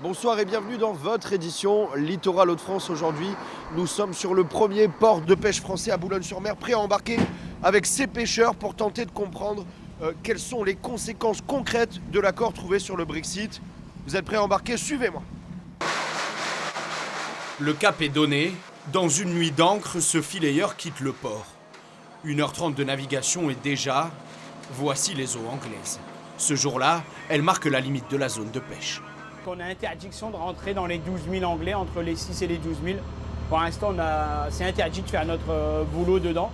Bonsoir et bienvenue dans votre édition Littoral Hauts-de-France. Aujourd'hui, nous sommes sur le premier port de pêche français à Boulogne-sur-Mer, prêt à embarquer avec ces pêcheurs pour tenter de comprendre quelles sont les conséquences concrètes de l'accord trouvé sur le Brexit. Vous êtes prêts à embarquer? Suivez-moi. Le cap est donné. Dans une nuit d'encre, ce fileyeur quitte le port. 1h30 de navigation et déjà, voici les eaux anglaises. Ce jour-là, elle marque la limite de la zone de pêche. On a interdiction de rentrer dans les 12 000 anglais, entre les 6 et les 12 000. Pour l'instant, c'est interdit de faire notre boulot dedans.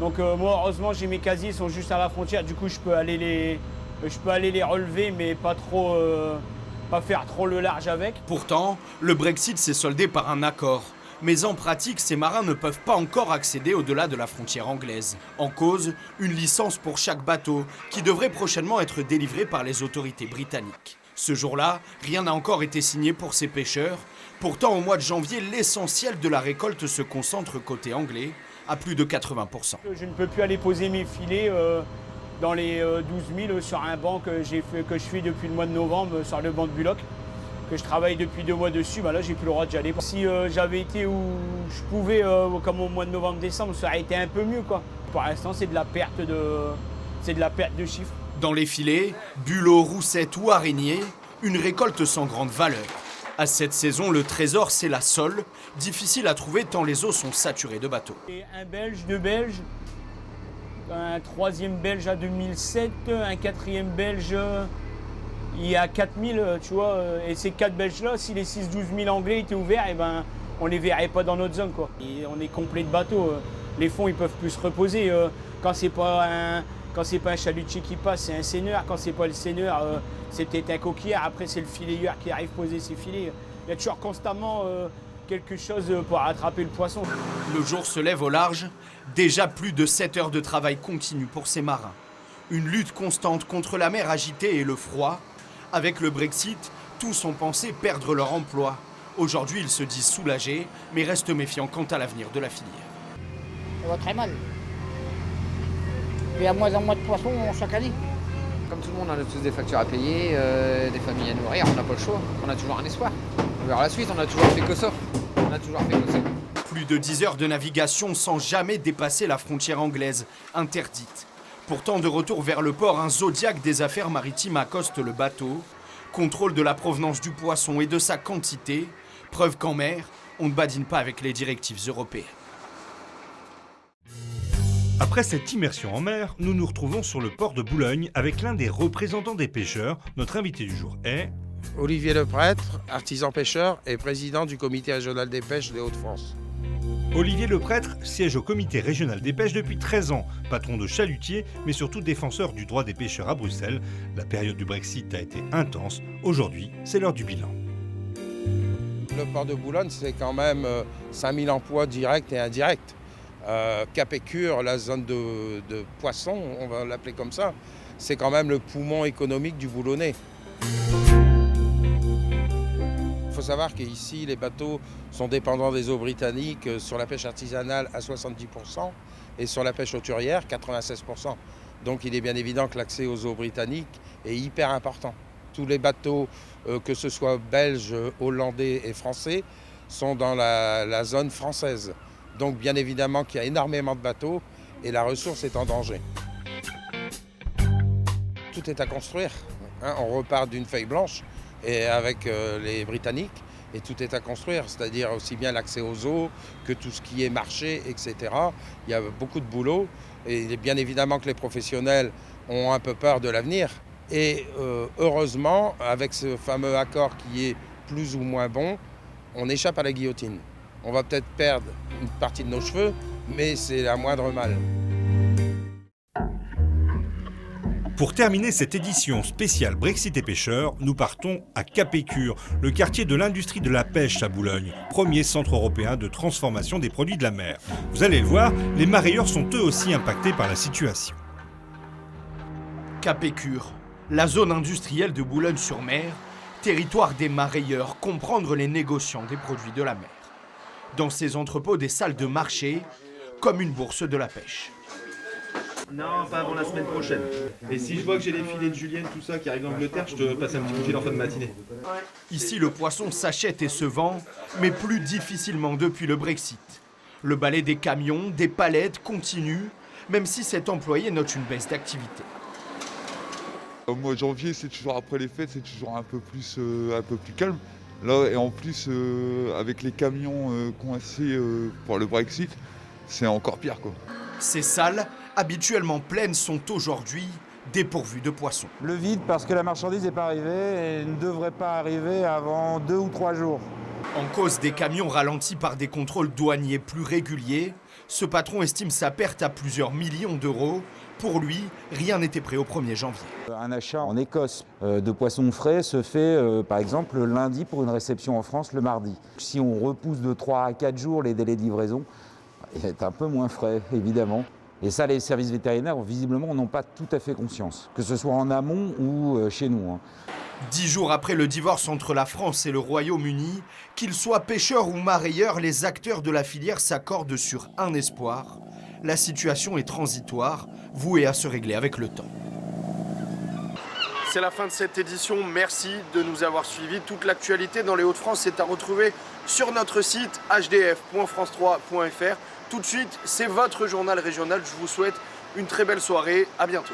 Donc moi, heureusement, j'ai mes casiers, ils sont juste à la frontière. Du coup, je peux aller les relever, mais pas faire trop le large avec. Pourtant, le Brexit s'est soldé par un accord. Mais en pratique, ces marins ne peuvent pas encore accéder au-delà de la frontière anglaise. En cause, une licence pour chaque bateau, qui devrait prochainement être délivrée par les autorités britanniques. Ce jour-là, rien n'a encore été signé pour ces pêcheurs. Pourtant, au mois de janvier, l'essentiel de la récolte se concentre côté anglais, à plus de 80%. Je ne peux plus aller poser mes filets dans les 12 000 sur un banc que je fais depuis le mois de novembre, sur le banc de Bullock, que je travaille depuis 2 mois dessus. Là, j'ai plus le droit d'y aller. Si j'avais été où je pouvais, comme au mois de novembre-décembre, ça aurait été un peu mieux, quoi. Pour l'instant, c'est de la perte de chiffres. Dans les filets, bulots, roussettes ou araignées, une récolte sans grande valeur. À cette saison, le trésor, c'est la sole, difficile à trouver tant les eaux sont saturées de bateaux. Et un Belge, 2 Belges, un 3e Belge à 2007, un 4e Belge, il y a 4000, tu vois. Et ces 4 Belges-là, si les 6-12 000 Anglais étaient ouverts, on les verrait pas dans notre zone, quoi. Et on est complet de bateaux. Les fonds, ils peuvent plus se reposer. Quand c'est pas un chalutier qui passe, c'est un seineur. Quand c'est pas le seineur, c'est peut-être un coquillard. Après, c'est le fileyeur qui arrive poser ses filets. Il y a toujours constamment quelque chose pour attraper le poisson. Le jour se lève au large. Déjà plus de 7 heures de travail continu pour ces marins. Une lutte constante contre la mer agitée et le froid. Avec le Brexit, tous ont pensé perdre leur emploi. Aujourd'hui, ils se disent soulagés, mais restent méfiants quant à l'avenir de la filière. Ça va très mal. Il y a moins en moins de poissons chaque année. Comme tout le monde, on a tous des factures à payer, des familles à nourrir, on n'a pas le choix. On a toujours un espoir. On verra la suite, on a toujours fait que ça. Plus de 10 heures de navigation sans jamais dépasser la frontière anglaise, interdite. Pourtant, de retour vers le port, un Zodiac des affaires maritimes accoste le bateau. Contrôle de la provenance du poisson et de sa quantité. Preuve qu'en mer, on ne badine pas avec les directives européennes. Après cette immersion en mer, nous nous retrouvons sur le port de Boulogne avec l'un des représentants des pêcheurs. Notre invité du jour est... Olivier Leprêtre, artisan pêcheur et président du comité régional des pêches des Hauts-de-France. Olivier Leprêtre siège au comité régional des pêches depuis 13 ans, patron de chalutier, mais surtout défenseur du droit des pêcheurs à Bruxelles. La période du Brexit a été intense. Aujourd'hui, c'est l'heure du bilan. Le port de Boulogne, c'est quand même 5000 emplois directs et indirects. Cap-Écure, la zone de poissons, on va l'appeler comme ça, c'est quand même le poumon économique du Boulonnais. Il faut savoir qu'ici, les bateaux sont dépendants des eaux britanniques sur la pêche artisanale à 70% et sur la pêche hauturière 96%. Donc il est bien évident que l'accès aux eaux britanniques est hyper important. Tous les bateaux, que ce soit belges, hollandais et français, sont dans la zone française. Donc bien évidemment qu'il y a énormément de bateaux et la ressource est en danger. Tout est à construire. On repart d'une feuille blanche et avec les Britanniques et tout est à construire, c'est-à-dire aussi bien l'accès aux eaux que tout ce qui est marché, etc. Il y a beaucoup de boulot et bien évidemment que les professionnels ont un peu peur de l'avenir. Et heureusement, avec ce fameux accord qui est plus ou moins bon, on échappe à la guillotine. On va peut-être perdre une partie de nos cheveux, mais c'est la moindre mal. Pour terminer cette édition spéciale Brexit et pêcheurs, nous partons à Cap-Écure, le quartier de l'industrie de la pêche à Boulogne, premier centre européen de transformation des produits de la mer. Vous allez le voir, les mareyeurs sont eux aussi impactés par la situation. Cap-Écure, la zone industrielle de Boulogne-sur-Mer, territoire des mareyeurs, comprendre les négociants des produits de la mer. Dans ces entrepôts, des salles de marché, comme une bourse de la pêche. Non, pas avant la semaine prochaine. Et si je vois que j'ai les filets de Julienne, tout ça, qui arrivent d'Angleterre, je te passe un petit coup de fil en fin de matinée. Ici, le poisson s'achète et se vend, mais plus difficilement depuis le Brexit. Le balai des camions, des palettes continue, même si cet employé note une baisse d'activité. Au mois de janvier, c'est toujours après les fêtes, c'est toujours un peu plus calme. Là, et en plus, avec les camions coincés pour le Brexit, c'est encore pire, quoi. Ces salles, habituellement pleines, sont aujourd'hui dépourvues de poissons. Le vide parce que la marchandise n'est pas arrivée et ne devrait pas arriver avant 2 ou 3 jours. En cause des camions ralentis par des contrôles douaniers plus réguliers, ce patron estime sa perte à plusieurs millions d'euros. Pour lui, rien n'était prêt au 1er janvier. Un achat en Écosse de poissons frais se fait par exemple le lundi pour une réception en France le mardi. Si on repousse de 3 à 4 jours les délais de livraison, il est un peu moins frais évidemment. Et ça, les services vétérinaires, visiblement, n'ont pas tout à fait conscience, que ce soit en amont ou chez nous. 10 jours après le divorce entre la France et le Royaume-Uni, qu'ils soient pêcheurs ou marailleurs, les acteurs de la filière s'accordent sur un espoir. La situation est transitoire, vouée à se régler avec le temps. C'est la fin de cette édition. Merci de nous avoir suivis. Toute l'actualité dans les Hauts-de-France est à retrouver sur notre site hdf.france3.fr. Tout de suite, c'est votre journal régional. Je vous souhaite une très belle soirée. À bientôt.